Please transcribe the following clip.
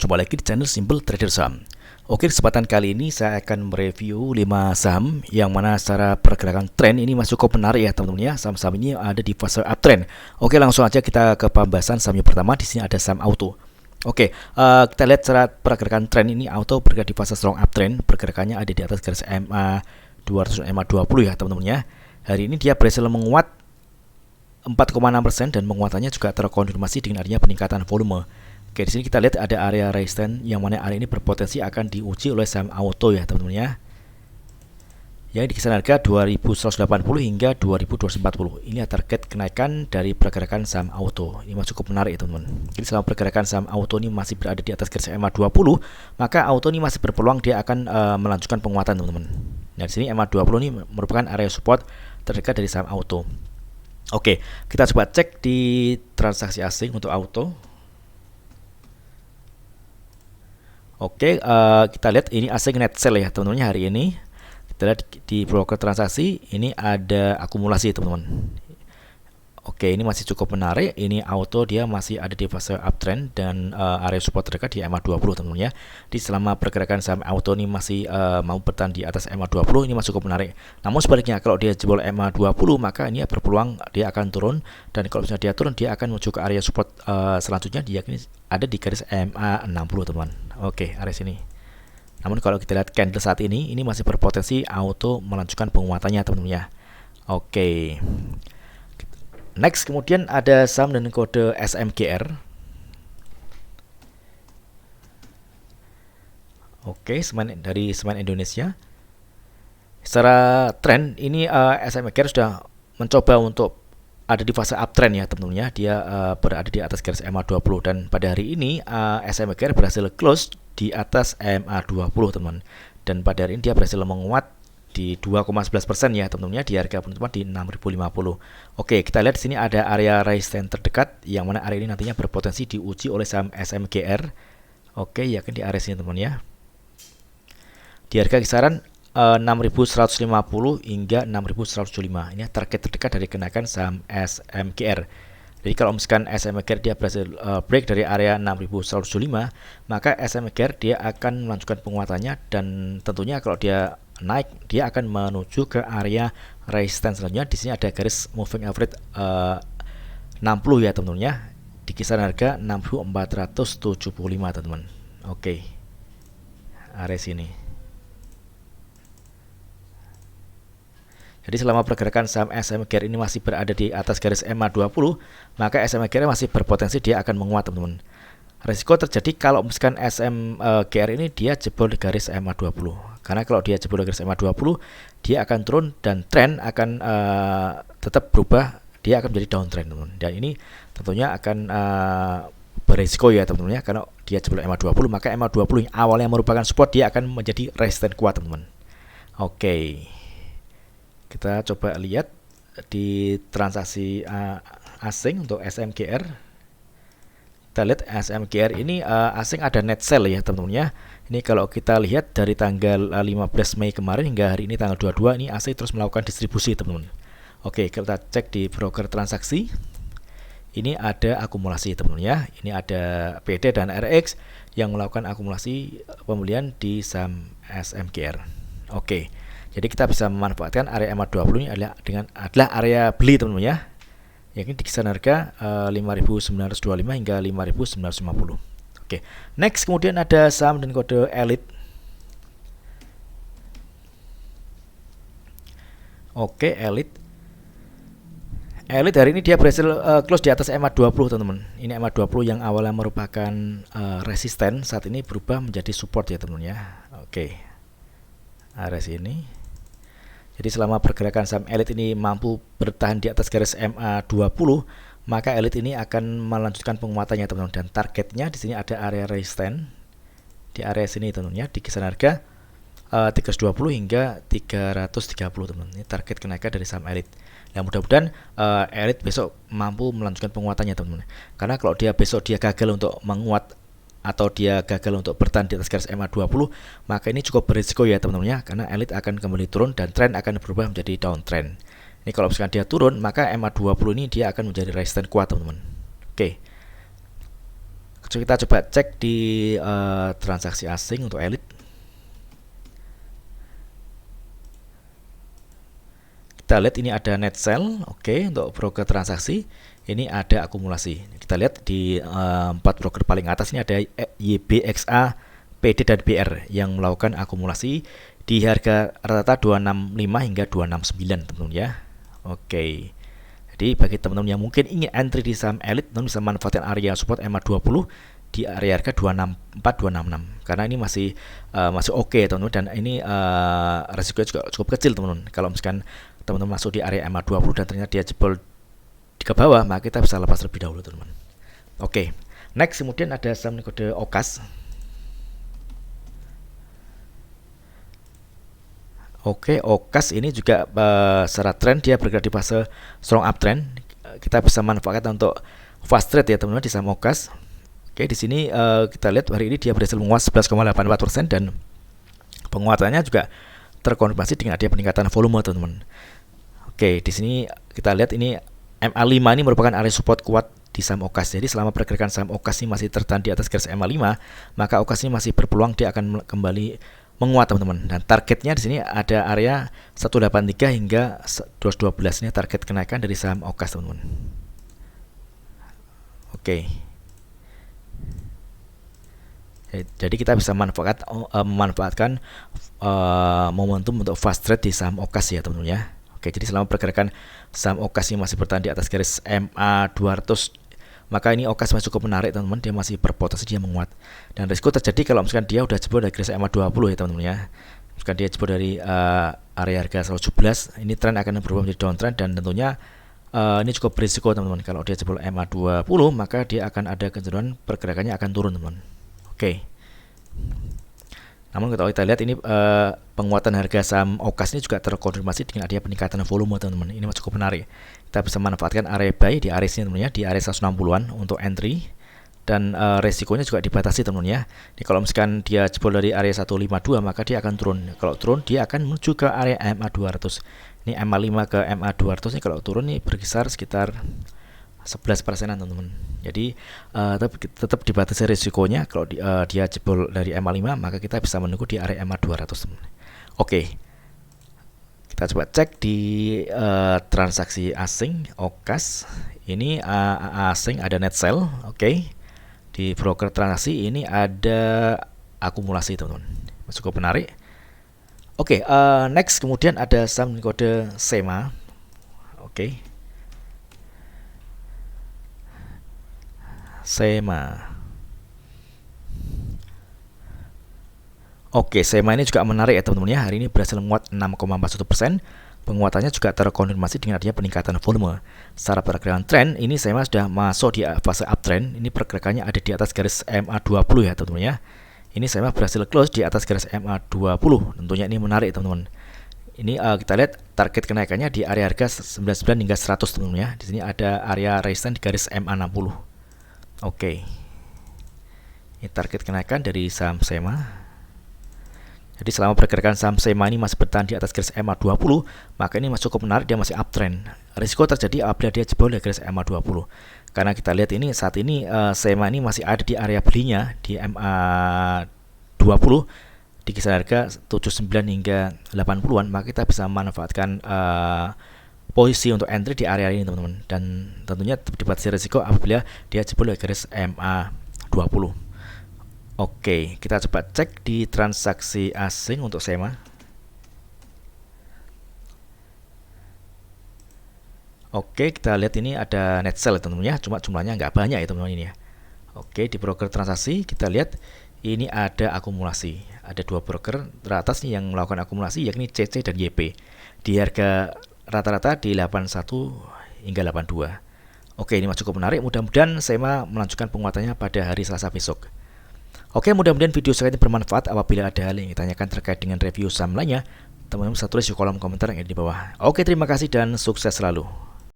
Jumpa lagi di channel Simple Trader Saham. Oke, kesempatan kali ini saya akan mereview 5 saham yang mana secara pergerakan tren ini masih cukup menarik ya teman-teman ya. Saham-saham ini ada di fase uptrend. Oke, langsung aja kita ke pembahasan saham yang pertama. Di sini ada saham auto. Oke, kita lihat secara pergerakan tren ini auto bergerak di fase strong uptrend. Pergerakannya ada di atas garis MA 200 dan MA 20 ya teman-teman ya. Hari ini dia berhasil menguat 4,6% dan penguatannya juga terkonfirmasi dengan adanya peningkatan volume. Oke, di sini kita lihat ada area resistance yang mana area ini berpotensi akan diuji oleh saham auto ya teman-teman ya. Yang di kisaran harga 2180 hingga 2240. Ini target kenaikan dari pergerakan saham auto. Ini masih cukup menarik ya teman-teman. Jadi selama pergerakan saham auto ini masih berada di atas garis MA 20, maka auto ini masih berpeluang dia akan melanjutkan penguatan teman-teman. Nah, di sini MA 20 ini merupakan area support terdekat dari saham auto. Oke, kita coba cek di transaksi asing untuk auto. Oke, kita lihat ini asing net sell ya teman-teman hari ini. Kita lihat di broker transaksi ini ada akumulasi teman-teman. Oke, ini masih cukup menarik. Ini auto dia masih ada di fase uptrend dan area support terdekat di MA 20 teman-teman ya. Di selama pergerakan saham auto ini masih mau bertahan di atas MA 20, ini masih cukup menarik. Namun sebaliknya kalau dia jebol MA 20 maka ini berpeluang dia akan turun, dan kalau misalnya dia turun dia akan menuju ke area support selanjutnya dia ada di garis MA 60 teman-teman. Oke, area sini. Namun kalau kita lihat candle saat ini masih berpotensi auto melanjutkan penguatannya teman-teman ya. Oke. Next, kemudian ada saham dengan kode SMGR. Oke, dari Semen Indonesia. Secara tren ini SMGR sudah mencoba untuk ada di fase uptrend ya teman-teman ya. Dia berada di atas garis MA 20 dan pada hari ini SMGR berhasil close di atas MA 20 teman-teman. Dan pada hari ini dia berhasil menguat di 2,11% ya teman-teman ya, di harga penutupan di 6.050. Oke, kita lihat di sini ada area resistance terdekat yang mana area ini nantinya berpotensi diuji oleh saham SMGR. Oke, yakin di area sini teman-teman ya. Di harga kisaran 6.150 hingga 6.175. Ini target terdekat dari kenaikan saham SMGR. Jadi kalau misalkan SMGR dia berhasil break dari area 6.175, maka SMGR dia akan melanjutkan penguatannya, dan tentunya kalau dia naik dia akan menuju ke area resistance selanjutnya. Di sini ada garis moving average 60 ya teman-teman ya, di kisaran harga 6.475 teman-teman. Oke, area sini. Jadi selama pergerakan saham SMGR ini masih berada di atas garis MA 20, maka SMGR masih berpotensi dia akan menguat teman-teman. Risiko terjadi kalau misalkan SMGR ini dia jebol di garis MA 20. Karena kalau dia jebol di garis MA 20, dia akan turun dan tren akan tetap berubah, dia akan menjadi downtrend teman-teman. Dan ini tentunya akan berisiko ya teman-teman ya, karena dia jebol MA 20, maka MA 20 yang awalnya merupakan support dia akan menjadi resisten kuat teman-teman. Oke. Kita coba lihat di transaksi asing untuk SMGR. Kita lihat SMGR ini asing ada net sell ya teman-teman ya. Ini kalau kita lihat dari tanggal 15 Mei kemarin hingga hari ini tanggal 22, ini asing terus melakukan distribusi teman-teman. Oke, kita cek di broker transaksi. Ini ada akumulasi teman-teman ya. Ini ada PD dan RX yang melakukan akumulasi pembelian di saham SMGR. Oke. Jadi kita bisa memanfaatkan area MA 20 ini adalah area beli teman-teman ya. Yang ini di kisaran harga 5.925 hingga 5.950. Oke. Next, kemudian ada saham dengan kode Elite. Oke, Elite. Elite hari ini dia berhasil close di atas MA 20 teman-teman. Ini MA 20 yang awalnya merupakan resisten, saat ini berubah menjadi support ya teman-teman ya. Oke. Area sini. Jadi selama pergerakan saham Elite ini mampu bertahan di atas garis MA 20, maka Elite ini akan melanjutkan penguatannya teman-teman, dan targetnya di sini ada area resistance di area sini teman-teman ya, di kisaran harga 320 hingga 330 teman-teman. Ini target kenaikan dari saham Elite. Nah, mudah-mudahan Elite besok mampu melanjutkan penguatannya teman-teman. Karena kalau dia besok dia gagal untuk menguat atau dia gagal untuk bertahan di atas garis MA 20, maka ini cukup berisiko ya teman-teman ya, karena Elite akan kembali turun dan tren akan berubah menjadi downtrend. Ini kalau misalkan dia turun, maka MA 20 ini dia akan menjadi resisten kuat teman-teman. Oke. Kita coba cek di transaksi asing untuk Elite. Kita lihat ini ada net sell, oke, untuk broker transaksi. Ini ada akumulasi. Kita lihat di 4 broker paling atas ini ada YBXA, PD dan BR yang melakukan akumulasi di harga rata-rata 265 hingga 269, teman-teman ya. Oke. Jadi bagi teman-teman yang mungkin ingin entry di saham Elite, teman bisa manfaatkan area support MA20 di area harga 264 266 karena ini masih oke, teman-teman, dan ini resikonya juga cukup kecil, teman-teman. Kalau misalkan teman-teman masuk di area MA20 dan ternyata dia jebol ke bawah, maka kita bisa lepas lebih dahulu, teman-teman. Oke. Next, kemudian ada saham kode OCAS. Oke, OCAS ini juga secara tren dia bergerak di fase strong uptrend. Kita bisa manfaatkan untuk fast trade ya, teman-teman, di saham OCAS. Oke, di sini kita lihat hari ini dia berhasil menguat 11,84% dan penguatannya juga terkonfirmasi dengan adanya peningkatan volume, teman-teman. Oke, di sini kita lihat ini MA5 ini merupakan area support kuat di saham OCAS. Jadi selama pergerakan saham OCAS ini masih tertahan di atas garis MA5, maka OCAS ini masih berpeluang dia akan kembali menguat, teman-teman. Dan targetnya di sini ada area 183 hingga 212, ini target kenaikan dari saham OCAS, teman-teman. Oke. Jadi kita bisa memanfaatkan momentum untuk fast trade di saham OCAS ya, teman-teman ya. Oke, jadi selama pergerakan saham OCAS ini masih bertahan di atas garis MA200, maka ini OCAS masih cukup menarik, teman-teman. Dia masih berpotensi dia menguat. Dan risiko terjadi kalau misalkan dia udah jebol dari garis MA20 ya, teman-teman ya. Misalkan dia jebol dari area harga 117, ini tren akan berubah menjadi downtrend dan tentunya ini cukup berisiko, teman-teman. Kalau dia jebol MA20, maka dia akan ada kecenderungan pergerakannya akan turun, teman-teman. Oke. Namun kalau kita lihat ini penguatan harga saham OCAS ini juga terkonfirmasi dengan adanya peningkatan volume, teman-teman. Ini masih cukup menarik. Kita bisa manfaatkan area buy di area sini, teman-teman ya, di area 160-an untuk entry, dan resikonya juga dibatasi, teman-teman ya. Jadi kalau misalkan dia jebol dari area 152, maka dia akan turun. Kalau turun dia akan menuju ke area MA200. Ini MA5 ke MA200 ini kalau turun nih berkisar sekitar 11%-an, teman-teman. Jadi tetap dibatasi risikonya. Kalau dia jebol dari MA5, maka kita bisa menunggu di area MA200, teman-teman. Oke. Kita coba cek di transaksi asing OCAS. Ini asing ada net sell, oke. Di broker transaksi ini ada akumulasi, teman-teman. Cukup menarik. Oke, next kemudian ada saham kode SEMA. Oke. SEMA. Oke, SEMA ini juga menarik ya, teman-teman ya. Hari ini berhasil menguat 6,41%. Penguatannya juga terkonfirmasi dengan adanya peningkatan volume. Secara pergerakan tren, ini SEMA sudah masuk di fase uptrend. Ini pergerakannya ada di atas garis MA20 ya, teman-teman ya. Ini SEMA berhasil close di atas garis MA20. Tentunya ini menarik, teman-teman. Ini kita lihat target kenaikannya di area harga 99 hingga 100, teman-teman ya. Di sini ada area resistance di garis MA60. Oke. Ini target kenaikan dari saham SEMA. Jadi selama pergerakan saham SEMA ini masih bertahan di atas garis MA20, maka ini masih cukup menarik, dia masih uptrend. Risiko terjadi apabila dia jebol dari garis MA20. Karena kita lihat ini saat ini SEMA ini masih ada di area belinya di MA20 di kisaran harga 79 hingga 80-an, maka kita bisa memanfaatkan posisi untuk entry di area ini, teman-teman. Dan tentunya dibatasi risiko apabila dia jebol dari garis MA20. Oke, kita coba cek di transaksi asing untuk SEMA. Oke, kita lihat ini ada net sell, teman-teman ya. Cuma jumlahnya nggak banyak ya, teman-teman ini ya. Oke, di broker transaksi kita lihat ini ada akumulasi. Ada dua broker teratas nih yang melakukan akumulasi, yakni CC dan YP. Di harga rata-rata di 81 hingga 82. Oke, ini masih cukup menarik. Mudah-mudahan SEMA melanjutkan penguatannya pada hari Selasa besok. Oke, mudah-mudahan video saya ini bermanfaat. Apabila ada hal yang ditanyakan terkait dengan review saham lainnya, teman-teman bisa tulis di kolom komentar yang ada di bawah. Oke, terima kasih dan sukses selalu.